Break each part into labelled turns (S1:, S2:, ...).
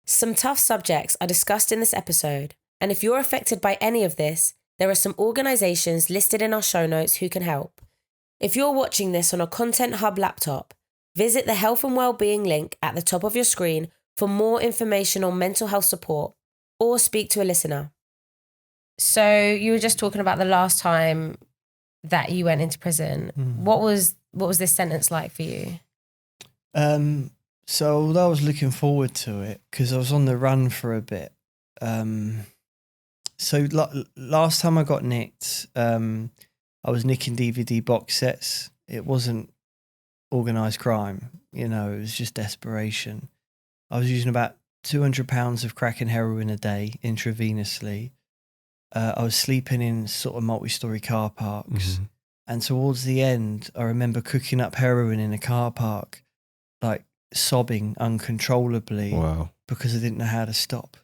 S1: Some tough subjects are discussed in this episode, and if you're affected by any of this, there are some organisations listed in our show notes who can help. If you're watching this on a Content Hub laptop, visit the Health and Wellbeing link at the top of your screen for more information on mental health support, or speak to a listener. So you were just talking about the last time that you went into prison. What was this sentence like for you?
S2: So although I was looking forward to it because I was on the run for a bit. Last time I got nicked, I was nicking DVD box sets. It wasn't organised crime, it was just desperation. I was using about 200 pounds of crack and heroin a day intravenously. I was sleeping in sort of multi-storey car parks. Mm-hmm. And towards the end, I remember cooking up heroin in a car park, like sobbing uncontrollably.
S3: Wow.
S2: Because I didn't know how to stop.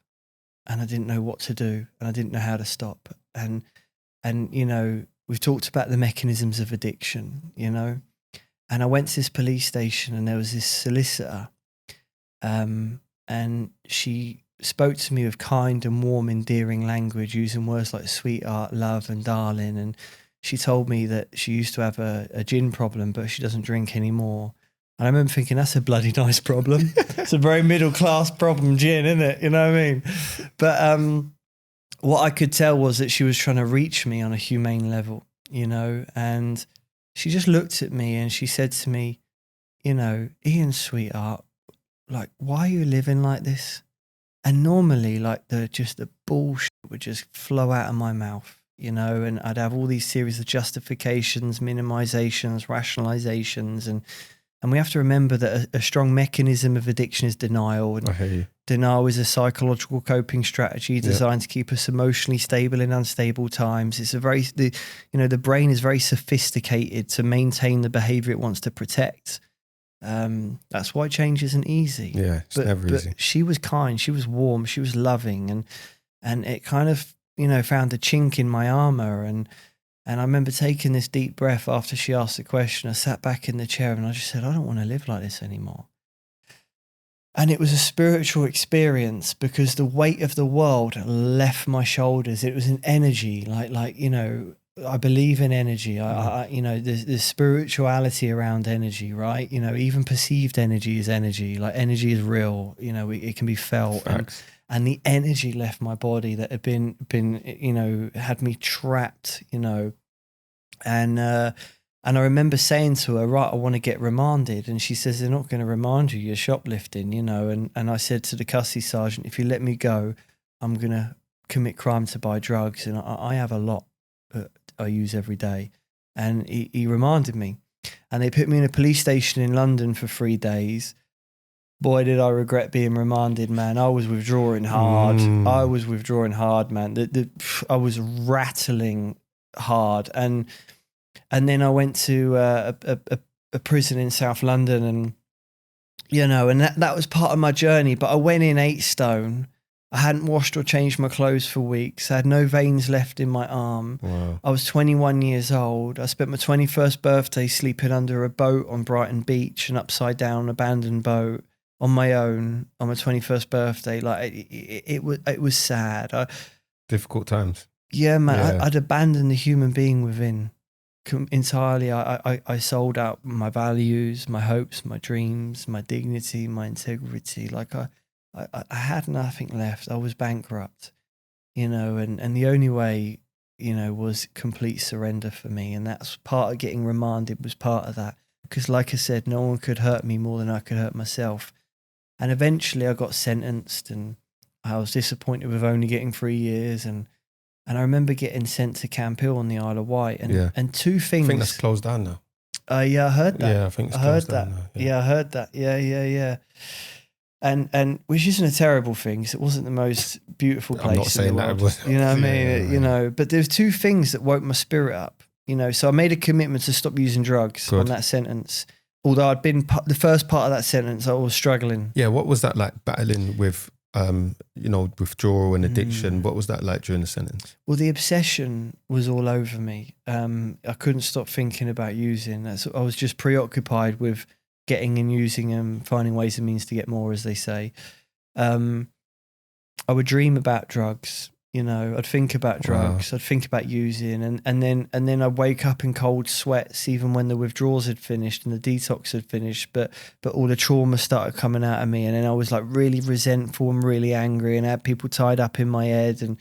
S2: And I didn't know what to do. And I didn't know how to stop. And we've talked about the mechanisms of addiction, And I went to this police station and there was this solicitor. And she spoke to me with kind and warm, endearing language, using words like sweetheart, love and darling. And she told me that she used to have a gin problem, but she doesn't drink anymore. And I remember thinking, that's a bloody nice problem. It's a very middle-class problem, gin, isn't it? You know what I mean? But what I could tell was that she was trying to reach me on a humane level, and she just looked at me and she said to me, Ian, sweetheart, like, why are you living like this? And normally, like, the bullshit would just flow out of my mouth, and I'd have all these series of justifications, minimizations, rationalizations, and we have to remember that a strong mechanism of addiction is denial. And
S3: I hear you.
S2: Denial is a psychological coping strategy designed to keep us emotionally stable in unstable times. It's the brain is very sophisticated to maintain the behavior it wants to protect. That's why change isn't easy.
S3: Yeah, it's never easy.
S2: But she was kind, she was warm, she was loving, and it kind of, found a chink in my armor. And I remember taking this deep breath after she asked the question. I sat back in the chair and I just said, I don't want to live like this anymore. And it was a spiritual experience because the weight of the world left my shoulders. It was an energy, I believe in energy. There's spirituality around energy, right? Even perceived energy is energy. Like, energy is real. It can be felt. And the energy left my body that had been had me trapped. And I remember saying to her, right, I want to get remanded. And she says, they're not going to remand you. You're shoplifting, And I said to the custody sergeant, if you let me go, I'm going to commit crime to buy drugs. And I have a lot that I use every day. And he remanded me. And they put me in a police station in London for 3 days. Boy, did I regret being remanded, man. I was withdrawing hard. I was withdrawing hard, man. I was rattling hard. And then I went to a prison in South London, and and that was part of my journey. But I went in 8 stone. I hadn't washed or changed my clothes for weeks. I had no veins left in my arm.
S3: Wow.
S2: I was 21 years old. I spent my 21st birthday sleeping under a boat on Brighton Beach, an upside down abandoned boat, on my own on my 21st birthday. Like, it was sad.
S3: Difficult times.
S2: Yeah, man. Yeah. I'd abandoned the human being within entirely. I sold out my values, my hopes, my dreams, my dignity, my integrity. Like, I had nothing left. I was bankrupt, and the only way, was complete surrender for me. And that's part of getting remanded, was part of that. Because, like I said, no one could hurt me more than I could hurt myself. And eventually I got sentenced, and I was disappointed with only getting 3 years. And I remember getting sent to Camp Hill on the Isle of Wight. And 2 things.
S3: I think that's closed down now.
S2: Yeah, I heard that.
S3: Yeah, I think it's closed down now.
S2: Yeah, I heard that. Yeah. And which isn't a terrible thing, because it wasn't the most beautiful place.
S3: I'm not saying that it was.
S2: You know what I mean? But there's 2 things that woke my spirit up. So I made a commitment to stop using drugs on that sentence. Although I'd been the first part of that sentence, I was struggling.
S3: Yeah, what was that like, battling with, withdrawal and addiction? What was that like during the sentence?
S2: Well, the obsession was all over me. I couldn't stop thinking about using. I was just preoccupied with getting and using them, finding ways and means to get more, as they say. I would dream about drugs. You know, I'd think about drugs. I'd think about using, and then I'd wake up in cold sweats, even when the withdrawals had finished and the detox had finished. But all the trauma started coming out of me, and then I was like really resentful and really angry, and I had people tied up in my head, and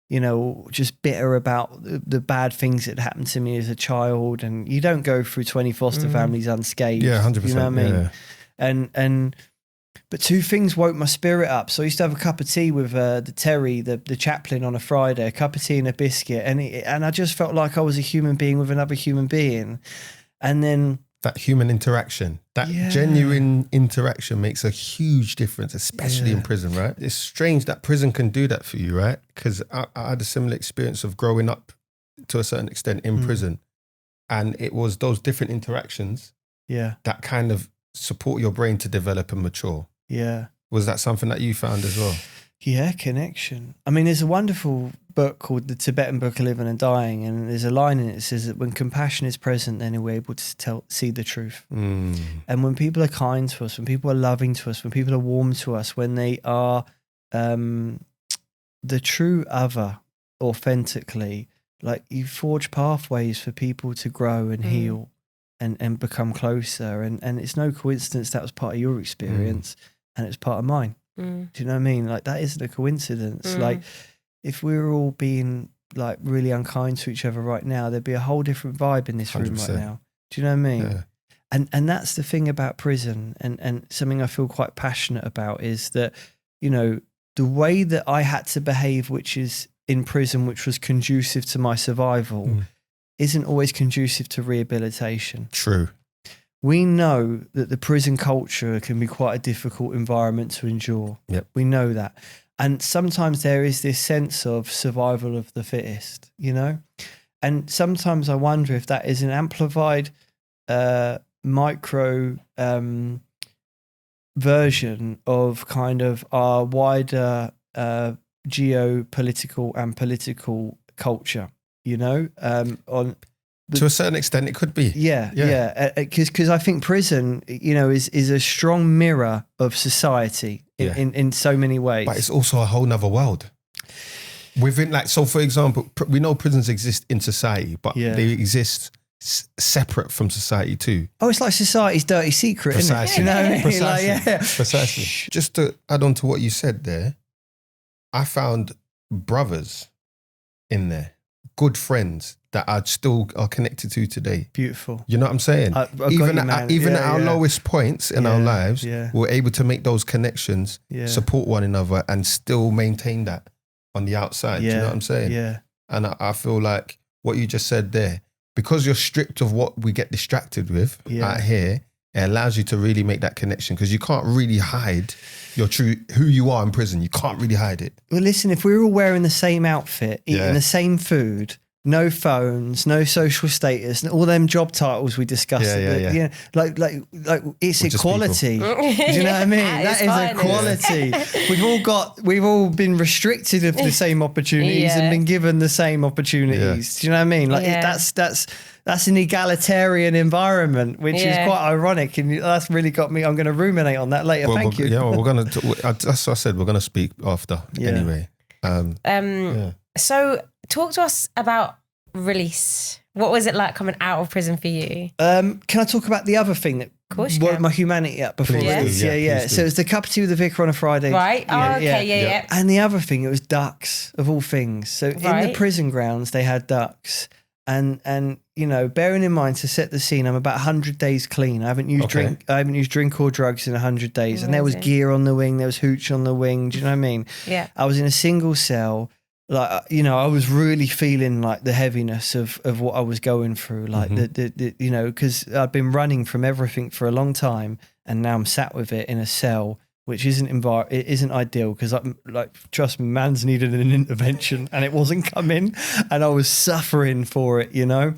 S2: you know, just bitter about the bad things that happened to me as a child. And you don't go through 20 foster families unscathed.
S3: Yeah, 100%.
S2: You know what I mean?
S3: Yeah.
S2: But two things woke my spirit up. So I used to have a cup of tea with the Terry, the chaplain, on a Friday, a cup of tea and a biscuit. And I just felt like I was a human being with another human being. And then
S3: that human interaction, that genuine interaction makes a huge difference, especially in prison, right? It's strange that prison can do that for you, right? Because I had a similar experience of growing up to a certain extent in prison. And it was those different interactions that kind of support your brain to develop and mature. Yeah. Was that something that you found as well?
S2: Yeah, connection. I mean, there's a wonderful book called The Tibetan Book of Living and Dying, and there's a line in it that says that when compassion is present, then we're able to see the truth. And when people are kind to us, when people are loving to us, when people are warm to us, when they are the true other authentically, like you forge pathways for people to grow and heal and become closer. And it's no coincidence that was part of your experience and it's part of mine. Do you know what I mean? Like that isn't a coincidence. Like if we were all being like really unkind to each other right now, there'd be a whole different vibe in this room
S3: 100%.
S2: right now. Do you know what I mean?
S3: Yeah.
S2: And that's the thing about prison, and something I feel quite passionate about is that, you know, the way that I had to behave, which is in prison, which was conducive to my survival, isn't always conducive to rehabilitation.
S3: True.
S2: We know that the prison culture can be quite a difficult environment to endure.
S3: Yep.
S2: We know that. And sometimes there is this sense of survival of the fittest, you know? And sometimes I wonder if that is an amplified micro version of kind of our wider geopolitical and political culture, you know?
S3: To a certain extent, it could be.
S2: Yeah. Because I think prison, you know, is a strong mirror of society in so many ways.
S3: But it's also a whole nother world. Within, like, so for example, we know prisons exist in society, but they exist separate from society too.
S2: Oh, it's like society's dirty secret,
S3: Precisely.
S2: isn't it? You know what I mean?
S3: Precisely.
S2: Like,
S3: Precisely. Just to add on to what you said there, I found brothers in there, good friends that I still are connected to today.
S2: Beautiful.
S3: You know what I'm saying? Even at our lowest points in our lives, we're able to make those connections, support one another, and still maintain that on the outside. Do you know what I'm saying?
S2: Yeah.
S3: And I feel like what you just said there, because you're stripped of what we get distracted with out here, it allows you to really make that connection, because you can't really hide your true who you are in prison. You can't really hide it.
S2: Well, listen, if we were all wearing the same outfit, eating the same food, no phones, no social status, all them job titles we discussed, you know, like it's equality. Do you know what I mean? That is equality. We've all been restricted of the same opportunities and been given the same opportunities. Do you know what I mean? Like that's an egalitarian environment, which is quite ironic, and that's really got me. I'm going to ruminate on that later. Thank you.
S3: Yeah, we're going to. That's what I said. We're going to speak after anyway.
S1: So talk to us about release. What was it like coming out of prison for you?
S2: Can I talk about the other thing that woke my humanity up before this? Yeah. So it was the cup of tea with the vicar on a Friday.
S1: Right. Yeah.
S2: And the other thing, it was ducks of all things. So in the prison grounds, they had ducks. And you know, bearing in mind, to set the scene, I'm about 100 days clean. I haven't used drink or drugs in 100 days.
S1: Amazing.
S2: And there was gear on the wing, there was hooch on the wing. Do you know what I mean? Yeah. I was in a single cell. Like, you know, I was really feeling like the heaviness of what I was going through, like the you know, because I'd been running from everything for a long time, and now I'm sat with it in a cell, which isn't ideal, because trust me, man's needed an intervention and it wasn't coming, and I was suffering for it, you know.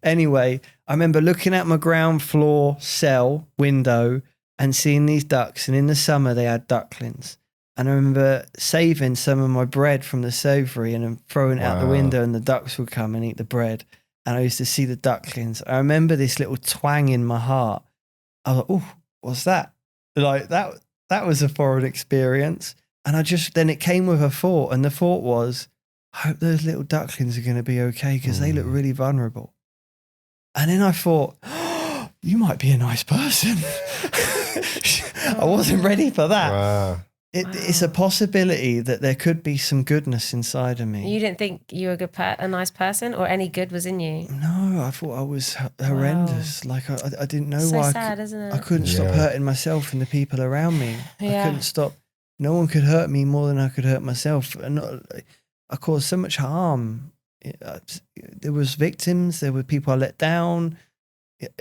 S2: Anyway, I remember looking at my ground floor cell window and seeing these ducks, and in the summer they had ducklings. And I remember saving some of my bread from the savoury and then throwing it out the window, and the ducks would come and eat the bread. And I used to see the ducklings. I remember this little twang in my heart. I was like, oh, what's that? Like that, that was a foreign experience. And then it came with a thought, and the thought was, I hope those little ducklings are going to be okay because they look really vulnerable. And then I thought, oh, you might be a nice person. I wasn't ready for that.
S3: Wow.
S2: It's a possibility that there could be some goodness inside of me.
S1: You didn't think you were a nice person, or any good was in you?
S2: No, I thought I was horrendous.
S1: Wow.
S2: Like I didn't know
S1: So
S2: why.
S1: sad, isn't it?
S2: I couldn't stop hurting myself and the people around me.
S1: Yeah.
S2: I couldn't stop. No one could hurt me more than I could hurt myself. And I caused so much harm. There was victims. There were people I let down.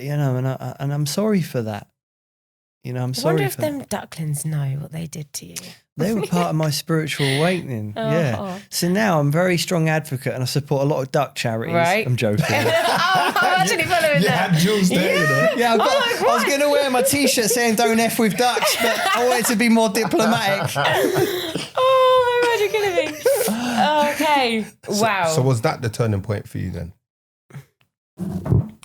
S2: You know, and I'm sorry for that. You know, I'm sorry.
S1: I wonder if them ducklings know what they did to you.
S2: They were part of my spiritual awakening. Yeah. So now I'm a very strong advocate and I support a lot of duck charities.
S1: Right.
S2: I'm joking.
S1: I'm actually following that.
S3: Yeah, Jules there, you know.
S2: Yeah, I was going to wear my T-shirt saying "Don't F with ducks," but I wanted to be more diplomatic.
S1: Oh my God, you're killing me. Okay. Wow.
S3: So was that the turning point for you then?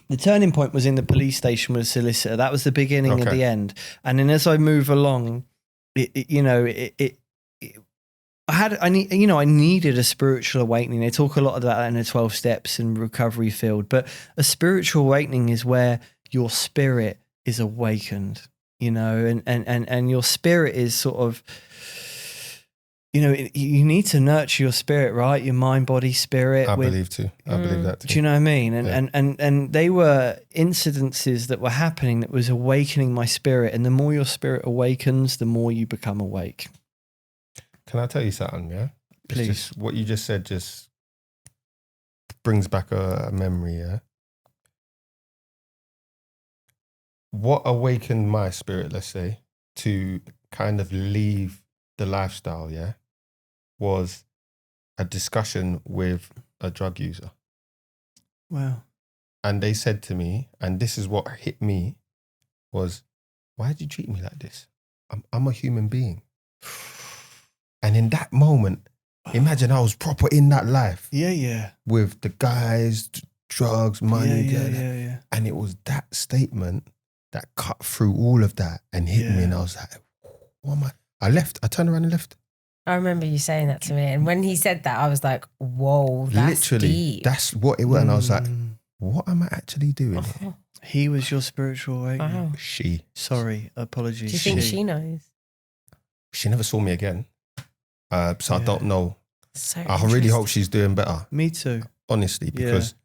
S2: The turning point was in the police station with a solicitor. That was the beginning of the end. And then as I move along, I needed a spiritual awakening. They talk a lot about that in the 12 steps and recovery field, but a spiritual awakening is where your spirit is awakened, you know, and your spirit is sort of, you know, you need to nurture your spirit, right? Your mind, body, spirit.
S3: I believe too. I believe that too.
S2: Do you know what I mean? And they were incidences that were happening that was awakening my spirit. And the more your spirit awakens, the more you become awake.
S3: Can I tell you something, yeah?
S2: Please.
S3: It's just, what you just said just brings back a memory, yeah? What awakened my spirit, let's say, to kind of leave the lifestyle, yeah, was a discussion with a drug user.
S2: Wow.
S3: And they said to me, and this is what hit me, was, why did you treat me like this? I'm a human being. And in that moment, imagine I was proper in that life.
S2: Yeah.
S3: With the guys, drugs, money.
S2: Yeah.
S3: And it was that statement that cut through all of that and hit me. And I was like, what am I? I left. I turned around and left.
S1: I remember you saying that to me. And when he said that, I was like, whoa, that's
S3: literally
S1: deep.
S3: That's what it was. And I was like, what am I actually doing here?
S2: He was your spiritual awakening.
S1: Wow.
S3: She.
S2: Sorry, apologies.
S1: Do you think she knows?
S3: She never saw me again. So I don't know.
S1: So
S3: I really hope she's doing better.
S2: Me too.
S3: Honestly, because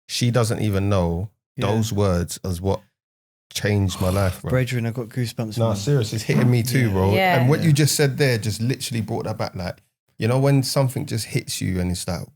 S3: she doesn't even know those words as what changed my life, bro.
S2: Brethren, I got goosebumps.
S3: No, seriously, it's hitting me too, bro.
S1: Yeah.
S3: And what you just said there just literally brought that back. Like, you know, when something just hits you and it's like,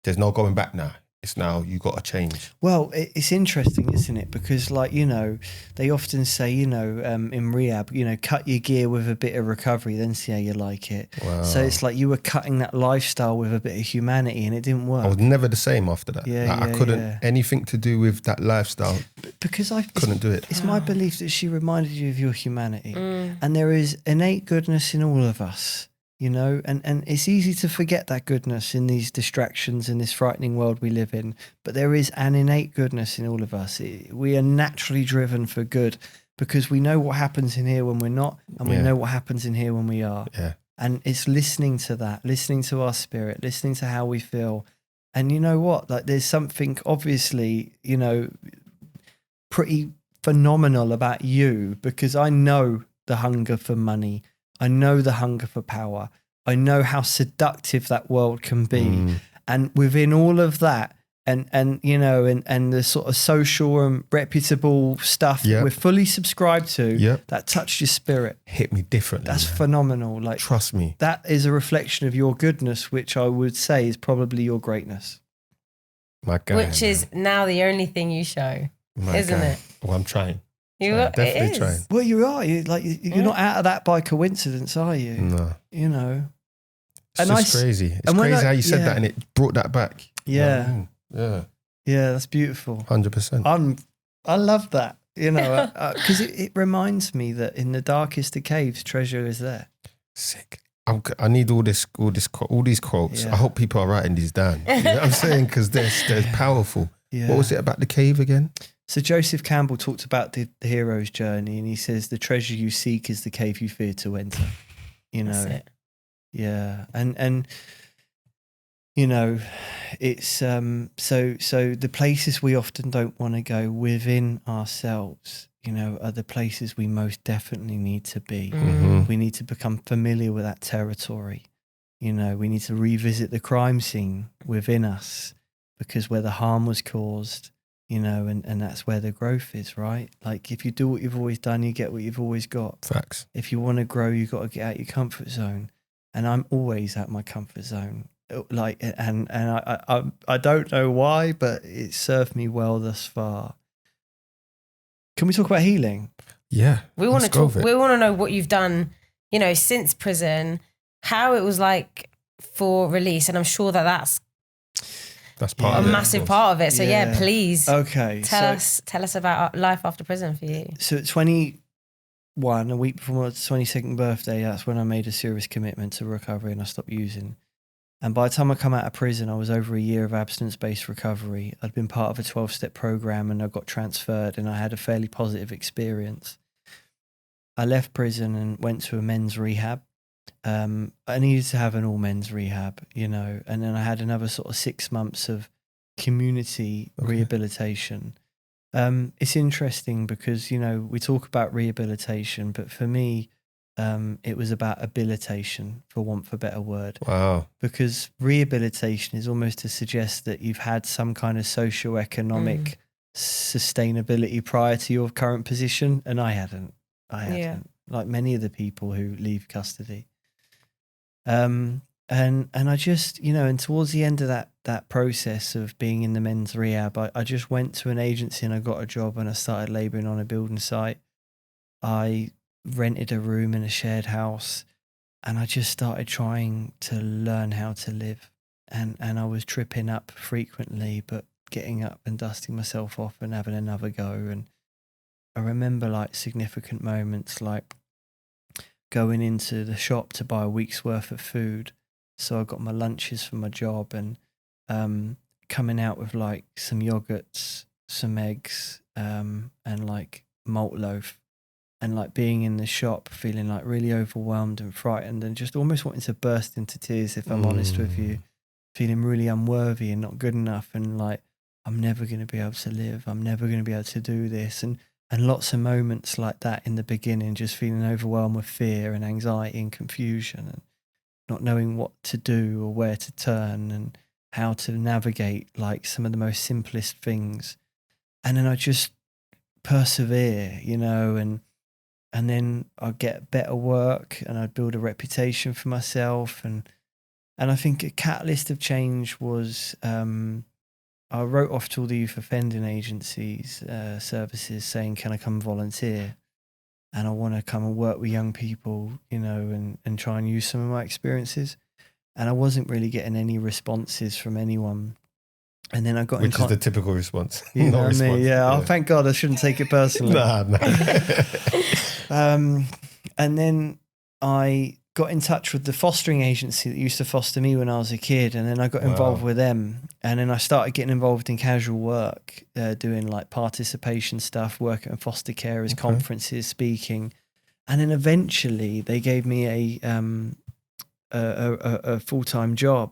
S3: there's no going back now. It's now you got to change.
S2: Well, it's interesting, isn't it? Because, like, you know, they often say, you know, in rehab, you know, cut your gear with a bit of recovery, then see how you like it.
S3: Wow.
S2: So it's like you were cutting that lifestyle with a bit of humanity and it didn't work.
S3: I was never the same after that. I couldn't, anything to do with that lifestyle.
S2: Because I
S3: couldn't do it.
S2: It's my belief that she reminded you of your humanity. And there is innate goodness in all of us. You know, and it's easy to forget that goodness in these distractions in this frightening world we live in. But there is an innate goodness in all of us. We are naturally driven for good because we know what happens in here when we're not, and we know what happens in here when we are.
S3: Yeah.
S2: And it's listening to that, listening to our spirit, listening to how we feel. And you know what? Like, there's something obviously, you know, pretty phenomenal about you, because I know the hunger for money. I know the hunger for power. I know how seductive that world can be. And within all of that, and you know, and the sort of social and reputable stuff that we're fully subscribed to, that touched your spirit.
S3: Hit me differently.
S2: That's phenomenal. Like,
S3: trust me.
S2: That is a reflection of your goodness, which I would say is probably your greatness.
S3: My guy.
S1: Which is now the only thing you show, isn't it?
S3: Well, I'm trying.
S1: Definitely
S3: trying.
S2: Well, you are. You're not out of that by coincidence, are you?
S3: No.
S2: You know.
S3: It's just crazy. It's crazy how you said that and it brought that back.
S2: Yeah.
S3: Yeah.
S2: Yeah, that's beautiful.
S3: 100%.
S2: I love that, you know, because it reminds me that in the darkest of caves, treasure is there.
S3: Sick. I need all these quotes.
S2: Yeah.
S3: I hope people are writing these down. You know what I'm saying? Because they're powerful.
S2: Yeah.
S3: What was it about the cave again?
S2: So Joseph Campbell talked about the hero's journey, and he says the treasure you seek is the cave you fear to enter. You know,
S1: That's it.
S2: yeah, and you know, it's so the places we often don't want to go within ourselves, you know, are the places we most definitely need to be.
S3: Mm-hmm.
S2: We need to become familiar with that territory. You know, we need to revisit the crime scene within us, because where the harm was caused, you know, and that's where the growth is, right? Like if you do what you've always done, you get what you've always got.
S3: Facts.
S2: If you want to grow, you've got to get out your comfort zone. And I'm always at my comfort zone. Like, and I don't know why, but it served me well thus far. Can we talk about healing?
S3: Yeah.
S1: We want to
S3: let's go
S1: talk.
S3: with it.
S1: We want to know what you've done, you know, since prison, how it was like for release, and I'm sure that that's
S3: part
S1: a
S3: of it,
S1: massive
S3: of
S1: part of it. So yeah,
S2: Yeah.
S1: please
S2: Okay.
S1: tell us about life after prison for you.
S2: So at 21, a week before my 22nd birthday, that's when I made a serious commitment to recovery and I stopped using. And by the time I come out of prison, I was over a year of abstinence-based recovery. I'd been part of a 12-step program and I got transferred, and I had a fairly positive experience. I left prison and went to a men's rehab. I needed to have an all-men's rehab, you know, and then I had another sort of 6 months of community rehabilitation. It's interesting because, you know, we talk about rehabilitation, but for me, it was about habilitation, for want of a better word.
S3: Wow.
S2: Because rehabilitation is almost to suggest that you've had some kind of socio-economic sustainability prior to your current position, and I hadn't. Like many of the people who leave custody. And I just, you know, and towards the end of that process of being in the men's rehab, I just went to an agency and I got a job and I started labouring on a building site. I rented a room in a shared house and I just started trying to learn how to live. And I was tripping up frequently, but getting up and dusting myself off and having another go. And I remember like significant moments, like going into the shop to buy a week's worth of food. So I got my lunches for my job and coming out with like some yogurts, some eggs, and like malt loaf, and like being in the shop feeling like really overwhelmed and frightened and just almost wanting to burst into tears, if I'm honest with you, feeling really unworthy and not good enough, and like I'm never going to be able to live, I'm never going to be able to do this, and lots of moments like that in the beginning, just feeling overwhelmed with fear and anxiety and confusion and not knowing what to do or where to turn and how to navigate like some of the most simplest things. And then I just persevere, you know, and then I'd get better work and I'd build a reputation for myself. And I think a catalyst of change was I wrote off to all the youth offending agencies, services, saying, can I come volunteer? And I want to come and work with young people, you know, and try and use some of my experiences. And I wasn't really getting any responses from anyone. And then I got
S3: Which is the typical response.
S2: You know what I mean? Yeah. Oh, thank God I shouldn't take it personally.
S3: Nah.
S2: And then I got in touch with the fostering agency that used to foster me when I was a kid. And then I got involved with them. And then I started getting involved in casual work, doing like participation stuff, working at foster carers, conferences, speaking. And then eventually they gave me a full-time job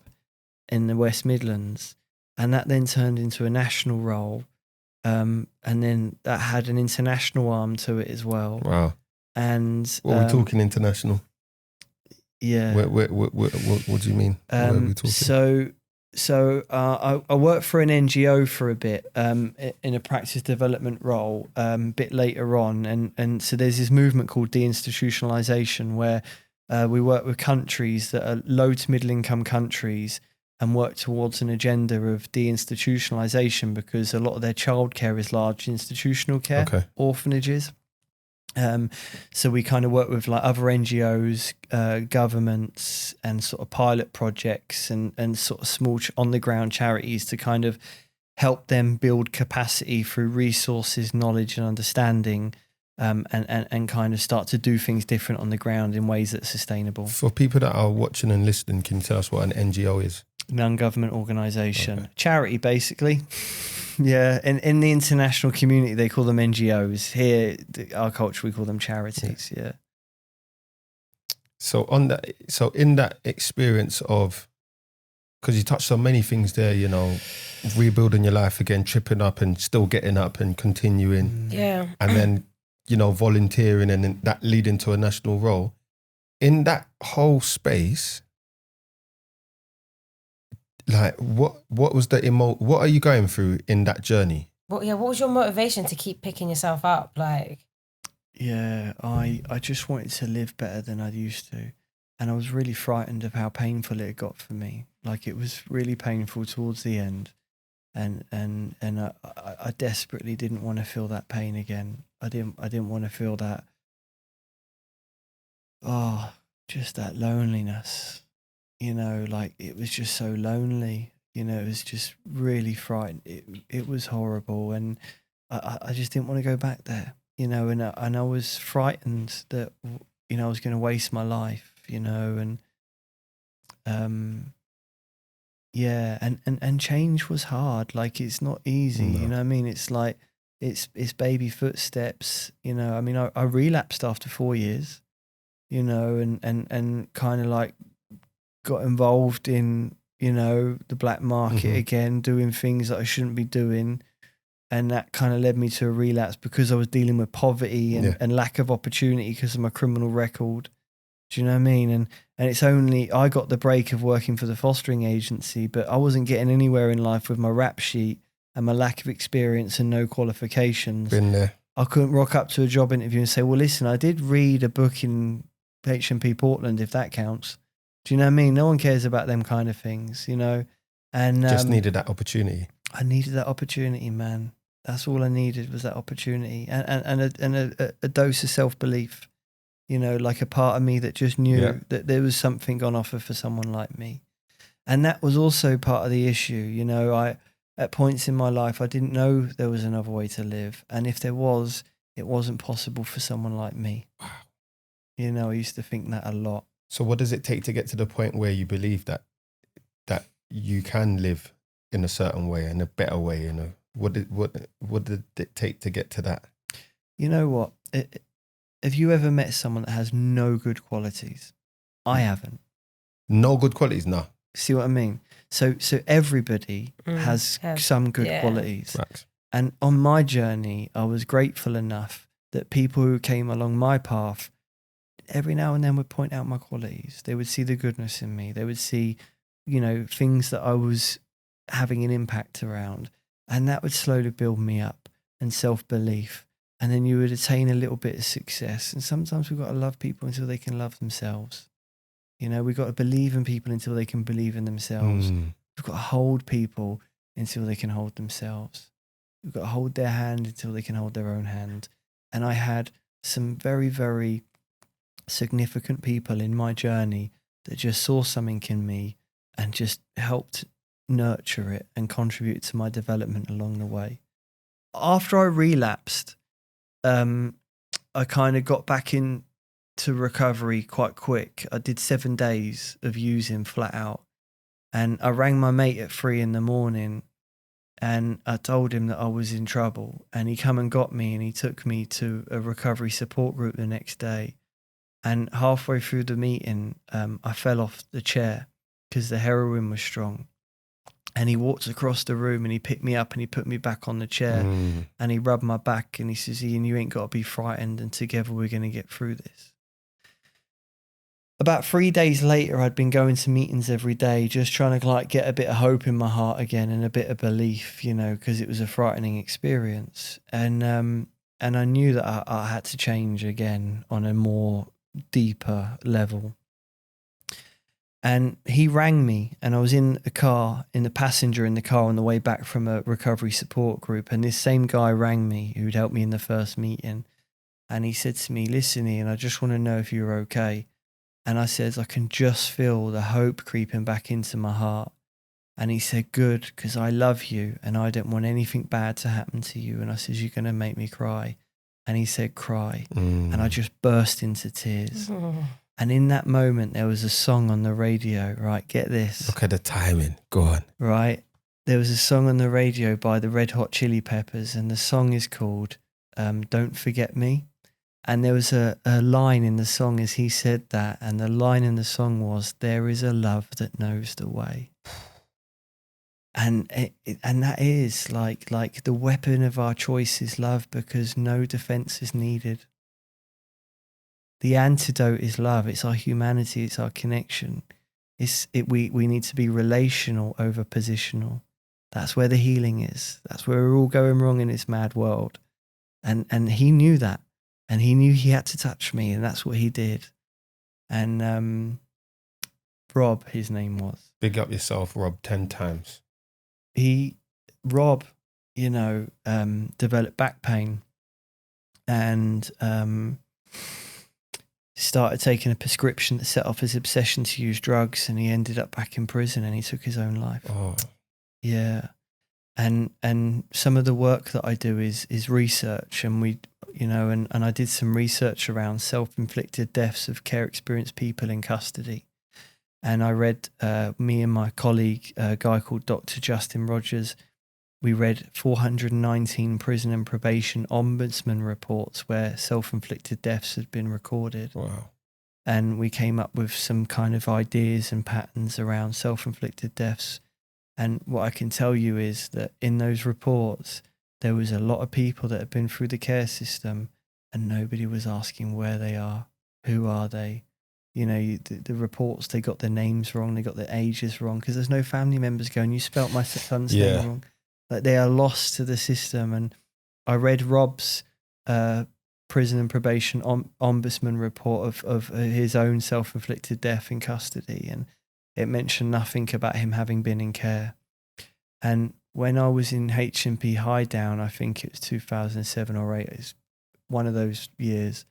S2: in the West Midlands. And that then turned into a national role. And then that had an international arm to it as well.
S3: Wow.
S2: And
S3: what are we talking international?
S2: Yeah.
S3: What do you mean? Where are we talking?
S2: So I worked for an NGO for a bit in a practice development role a bit later on. And so there's this movement called deinstitutionalization where we work with countries that are low to middle income countries and work towards an agenda of deinstitutionalization because a lot of their childcare is large institutional care, orphanages. So we kind of work with like other NGOs, governments and sort of pilot projects and sort of small on the ground charities to kind of help them build capacity through resources, knowledge and understanding, and kind of start to do things different on the ground in ways that are sustainable.
S3: For people that are watching and listening, can you tell us what an NGO is?
S2: Non-government organisation. Charity, basically. Yeah, in the international community, they call them NGOs. Here, our culture, we call them charities. Yeah.
S3: So in that experience of, because you touched on many things there, you know, rebuilding your life again, tripping up and still getting up and continuing.
S1: Yeah.
S3: And then, you know, volunteering and then that leading to a national role. In that whole space, like what was what are you going through in that journey?
S1: What was your motivation to keep picking yourself up? Like,
S2: Yeah, I just wanted to live better than I used to. And I was really frightened of how painful it got for me. Like, it was really painful towards the end. And I desperately didn't want to feel that pain again. I didn't want to feel that, just that loneliness. You know, like, it was just so lonely. You know, it was just really frightening. It was horrible. And I just didn't want to go back there. You know, and I was frightened that, you know, I was going to waste my life, you know, and yeah, and change was hard. Like, it's not easy,
S3: No.
S2: you know what I mean? It's like, it's baby footsteps, you know. I mean, I relapsed after 4 years, you know, and kind of like got involved in, you know, the black market again, doing things that I shouldn't be doing. And that kind of led me to a relapse because I was dealing with poverty and lack of opportunity because of my criminal record. Do you know what I mean? And it's only, I got the break of working for the fostering agency, but I wasn't getting anywhere in life with my rap sheet and my lack of experience and no qualifications.
S3: Been there.
S2: I couldn't rock up to a job interview and say, well, listen, I did read a book in HMP Portland, if that counts. Do you know what I mean? No one cares about them kind of things, you know? And
S3: just needed that opportunity.
S2: I needed that opportunity, man. That's all I needed, was that opportunity and a dose of self-belief, you know, like a part of me that just knew that there was something on offer for someone like me. And that was also part of the issue. You know, at points in my life, I didn't know there was another way to live. And if there was, it wasn't possible for someone like me.
S3: Wow.
S2: You know, I used to think that a lot.
S3: So what does it take to get to the point where you believe that you can live in a certain way, in a better way, you know? What did it take to get to that?
S2: You know what? Have you ever met someone that has no good qualities? I haven't.
S3: No good qualities? No.
S2: See what I mean? So everybody has some good qualities.
S3: Right.
S2: And on my journey, I was grateful enough that people who came along my path every now and then would point out my qualities. They would see the goodness in me. They would see, you know, things that I was having an impact around. And that would slowly build me up and self-belief. And then you would attain a little bit of success. And sometimes we've got to love people until they can love themselves. You know, we've got to believe in people until they can believe in themselves. We've got to hold people until they can hold themselves. We've got to hold their hand until they can hold their own hand. And I had some very, very significant people in my journey that just saw something in me and just helped nurture it and contribute to my development along the way. After I relapsed, I kind of got back into recovery quite quick. I did 7 days of using flat out, and I rang my mate at 3 a.m. and I told him that I was in trouble, and he come and got me, and he took me to a recovery support group the next day. And halfway through the meeting, I fell off the chair because the heroin was strong. And he walked across the room and he picked me up and he put me back on the chair and he rubbed my back and he says, Ian, you ain't got to be frightened, and together we're going to get through this. About 3 days later, I'd been going to meetings every day, just trying to like get a bit of hope in my heart again and a bit of belief, you know, because it was a frightening experience. And I knew that I had to change again on a more deeper level. And he rang me, and I was in a car, in the passenger in the car on the way back from a recovery support group. And this same guy rang me who'd helped me in the first meeting. And he said to me, listen, Ian, I just want to know if you're okay. And I said, I can just feel the hope creeping back into my heart. And he said, good, because I love you and I don't want anything bad to happen to you. And I said, you're going to make me cry. And he said, cry. And I just burst into tears. And in that moment, there was a song on the radio, right? Get this.
S3: Look at the timing. Go on.
S2: Right? there was a song on the radio by the Red Hot Chili Peppers, and the song is called Don't Forget Me. And there was a line in the song as he said that, and the line in the song was, "There is a love that knows the way." And and that is like the weapon of our choice is love, because no defense is needed. The antidote is love. It's our humanity. It's our connection. We need to be relational over positional. That's where the healing is. That's where we're all going wrong in this mad world. And he knew that. And he knew he had to touch me, and that's what he did. And Rob, his name was.
S3: Big up yourself, Rob, 10 times.
S2: Rob, developed back pain, and started taking a prescription that set off his obsession to use drugs, and he ended up back in prison, and he took his own life.
S3: Oh.
S2: Yeah. And some of the work that I do is research, and and I did some research around self-inflicted deaths of care experienced people in custody. And I read, me and my colleague, a guy called Dr. Justin Rogers, we read 419 prison and probation ombudsman reports where self-inflicted deaths had been recorded.
S3: Wow.
S2: And we came up with some kind of ideas and patterns around self-inflicted deaths. And what I can tell you is that in those reports, there was a lot of people that had been through the care system, and nobody was asking where they are, who are they. The reports, they got their names wrong, they got their ages wrong, because there's no family members going, "You spelt my son's name wrong." Like, they are lost to the system. And I read Rob's prison and probation ombudsman report of his own self-inflicted death in custody, and it mentioned nothing about him having been in care. And when I was in HMP Highdown, I think it was 2007 or 8, it's one of those years,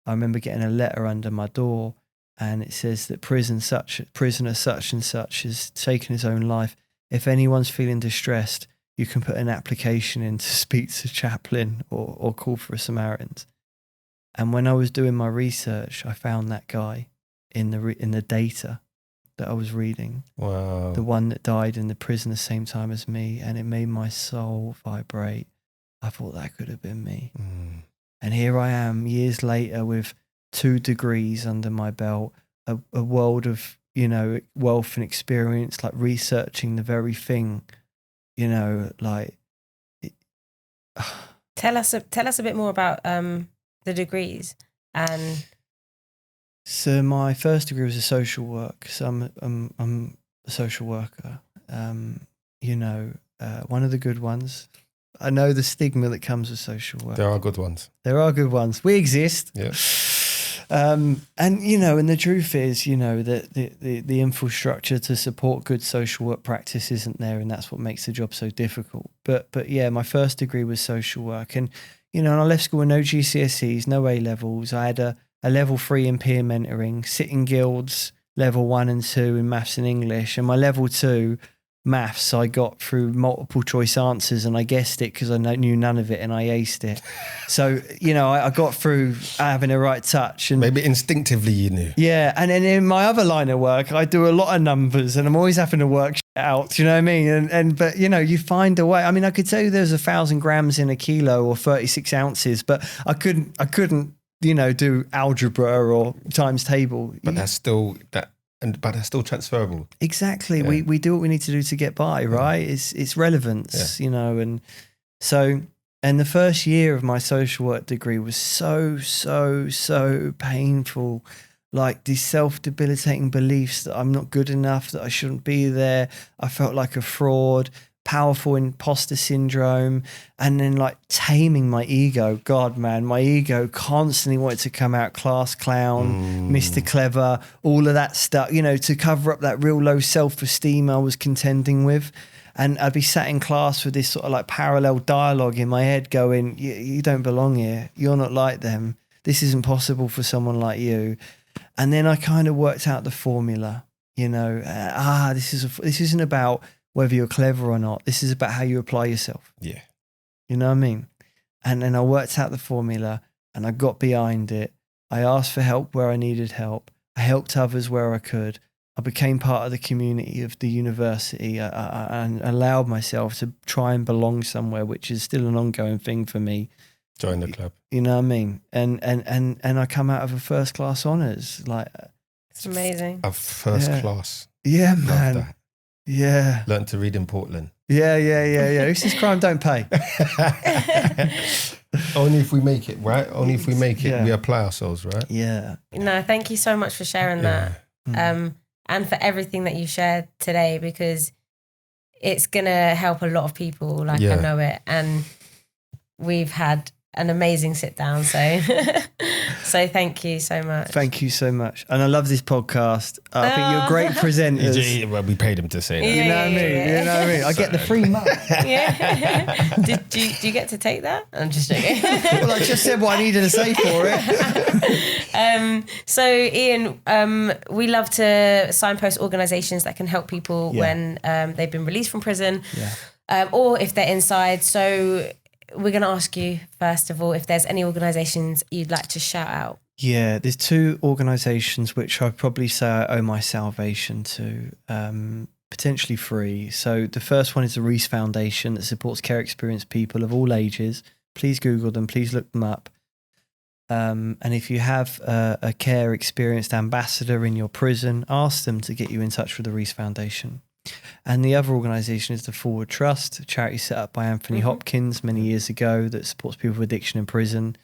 S2: I remember getting a letter under my door, and it says that prisoner such and such has taken his own life. If anyone's feeling distressed, you can put an application in to speak to chaplain or call for a Samaritans. And when I was doing my research, I found that guy in the data that I was reading.
S3: Wow.
S2: The one that died in the prison the same time as me, and it made my soul vibrate. I thought that could have been me.
S3: Mm.
S2: And here I am years later with 2 degrees under my belt, a world of, wealth and experience, like researching the very thing,
S1: Tell us a bit more about the degrees. And
S2: so my first degree was a social work. So I'm a social worker. One of the good ones. I know the stigma that comes with social work.
S3: There are good ones.
S2: There are good ones. We exist.
S3: Yeah.
S2: And the truth is, that the infrastructure to support good social work practice isn't there, and that's what makes the job so difficult. But yeah, my first degree was social work, and and I left school with no GCSEs, no A levels. I had a level 3 in peer mentoring, sitting guilds, level 1 and 2 in maths and English, and my level 2 maths I got through multiple choice answers, and I guessed it because I knew none of it, and I aced it. So I got through having a right touch, and
S3: maybe instinctively you knew.
S2: Yeah, and then in my other line of work, I do a lot of numbers, and I'm always having to work shit out. Do you know what I mean? But you find a way. I mean, I could tell you there's 1,000 grams in a kilo or 36 ounces, but I couldn't do algebra or times table.
S3: But that's still that. But that's still transferable.
S2: Exactly.
S3: Yeah.
S2: We do what we need to do to get by, right? It's relevance, and so, and the first year of my social work degree was so painful. Like these self-debilitating beliefs that I'm not good enough, that I shouldn't be there. I felt like a fraud, powerful imposter syndrome, and then like taming my ego. God, man, my ego constantly wanted to come out class clown, Mr. Clever, all of that stuff, to cover up that real low self-esteem I was contending with. And I'd be sat in class with this sort of like parallel dialogue in my head going, you don't belong here. You're not like them. This isn't possible for someone like you. And then I kind of worked out the formula, this isn't about whether you're clever or not. This is about how you apply yourself.
S3: Yeah.
S2: You know what I mean? And then I worked out the formula, and I got behind it. I asked for help where I needed help. I helped others where I could. I became part of the community of the university and allowed myself to try and belong somewhere, which is still an ongoing thing for me.
S3: Join the club.
S2: You know what I mean? And I come out of a first class honours. Like,
S1: It's amazing.
S3: A first class.
S2: Yeah,
S3: Love
S2: man.
S3: that.
S2: Yeah.
S3: Learned to read in Portland.
S2: Yeah. Who says crime don't pay?
S3: Only if we make it, right? Only if we make it, we apply ourselves, right?
S2: Yeah.
S1: No, thank you so much for sharing that. And for everything that you shared today, because it's going to help a lot of people, like I know it. And we've had an amazing sit down. So thank you so much.
S2: Thank you so much. And I love this podcast. I think you're great presenters.
S3: Well, we paid him to say that.
S2: You know what I mean? You know what I mean? I get the free mug.
S1: Yeah. Do you get to take that? I'm just joking.
S2: Well, I just said what I needed to say for it.
S1: So Ian, we love to signpost organisations that can help people when they've been released from prison, or if they're inside. So we're going to ask you, first of all, if there's any organisations you'd like to shout out.
S2: Yeah, there's 2 organisations which I'd probably say I owe my salvation to, potentially 3. So the first one is the Reese Foundation that supports care experienced people of all ages. Please Google them, please look them up. And if you have a care experienced ambassador in your prison, ask them to get you in touch with the Reese Foundation. And the other organisation is the Forward Trust, a charity set up by Anthony Hopkins many years ago that supports people with addiction in prison.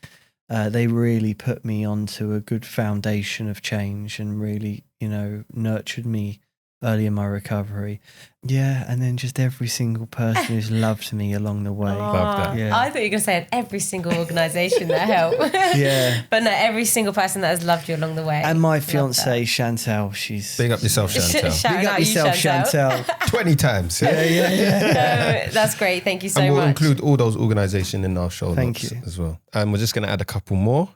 S2: They really put me onto a good foundation of change and really, nurtured me early in my recovery. Yeah, and then just every single person who's loved me along the way.
S3: Love that.
S2: Yeah.
S1: I thought you were going to say every single organisation that helped.
S2: Yeah.
S1: But no, every single person that has loved you along the way.
S2: And my fiancée, Chantal, she's...
S3: Big up yourself, Chantal.
S2: Big up yourself, Chantal.
S3: 20 times.
S1: Yeah. That's great. Thank you so much.
S3: And we'll include all those organisations in our show notes as well. And we're just going to add a couple more.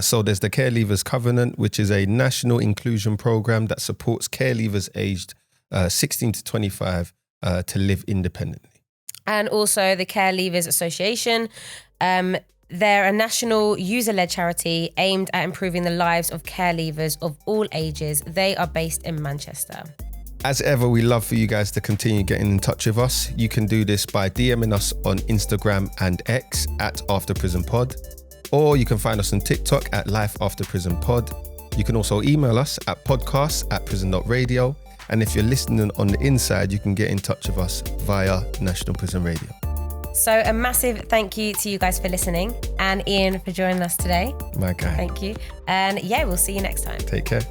S3: So there's the Care Leavers Covenant, which is a national inclusion program that supports care leavers aged 16 to 25 to live independently.
S1: And also the Care Leavers Association. They're a national user-led charity aimed at improving the lives of care leavers of all ages. They are based in Manchester.
S3: As ever, we love for you guys to continue getting in touch with us. You can do this by DMing us on Instagram and X at AfterPrisonPod. Or you can find us on TikTok at Life After Prison Pod. You can also email us at podcasts@prison.radio. And if you're listening on the inside, you can get in touch with us via National Prison Radio.
S1: So a massive thank you to you guys for listening, and Ian for joining us today.
S3: My guy.
S1: Thank you. And we'll see you next time.
S3: Take care.